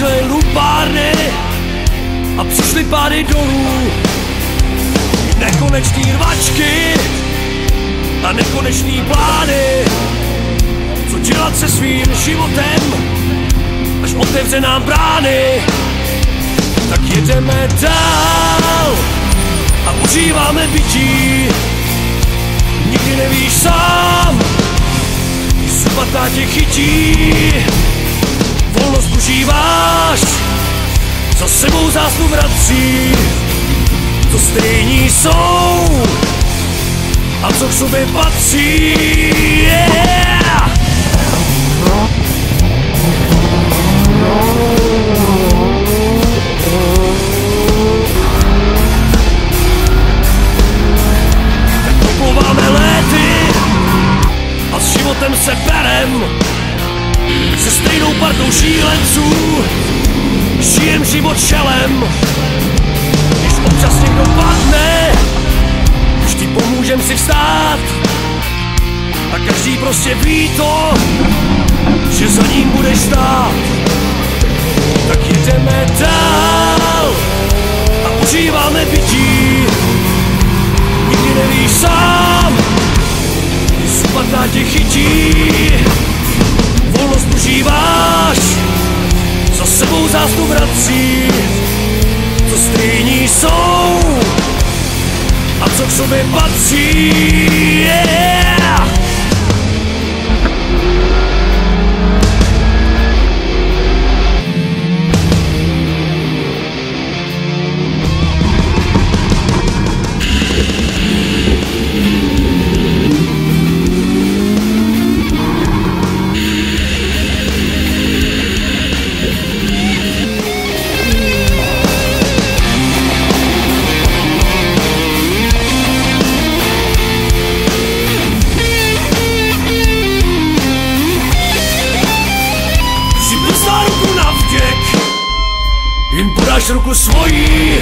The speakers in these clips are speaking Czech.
skončily lumpárny a přišly pády dolů. Nekonečný rvačky a nekonečný plány. Co dělat se svým životem, až otevře nám brány. Tak jedeme dál a užíváme bytí. Nikdy nevíš sám, když supatá tě chytí. Volnost užíváš, za sebou zásnu vrací. Co stejní jsou a co k sobě patří. Yeah! Tak proplouváme léty a s životem se berem. Se stejnou partou šílenců žijem život šelem. Když občas někdo padne, vždy pomůžem si vstát. A každý prostě ví to, že za ním budeš stát. Tak jedeme dál a užíváme bytí. Nikdy nevíš sám, když supatá tě chytí. Volnost užíváš, za sebou zásnu vrací. Co stejní jsou a co k sobě patří. Yeah! Jim podáš ruku svojí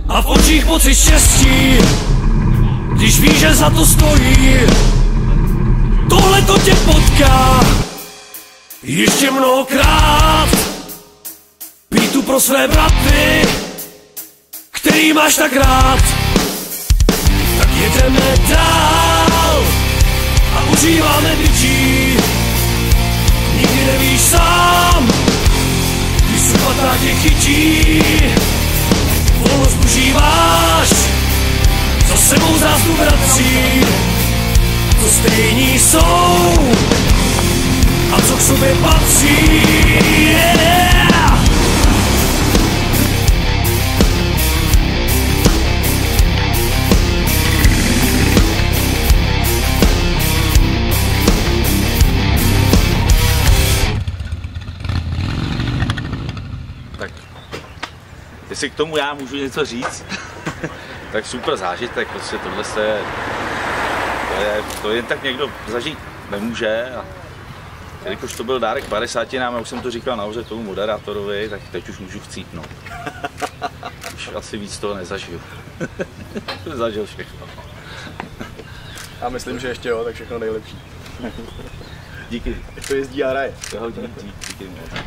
a v očích pocit štěstí, když víš, že za to stojí. Tohle to tě potká ještě mnohokrát. Pít tu pro své braty, který máš tak rád. Tak jedeme dál a užíváme bytí. Nikdy nevíš sám, když supatá tě chytí. Volnost užíváš, za sebou zásnu vrací. Co stejní jsou a co k sobě patří. Yeah! Tak, jestli k tomu já můžu něco říct, tak super zážitek, prostě tohle to jen tak někdo zažít nemůže. A jelikož to byl dárek 50, já už jsem to říkal nahoře tomu moderátorovi, tak teď už můžu chcípnout. Už asi víc toho nezažiju. Zažil všechno. Já myslím, že ještě jo, tak všechno nejlepší. Díky. Jak to jezdí a hraje. Díky moc.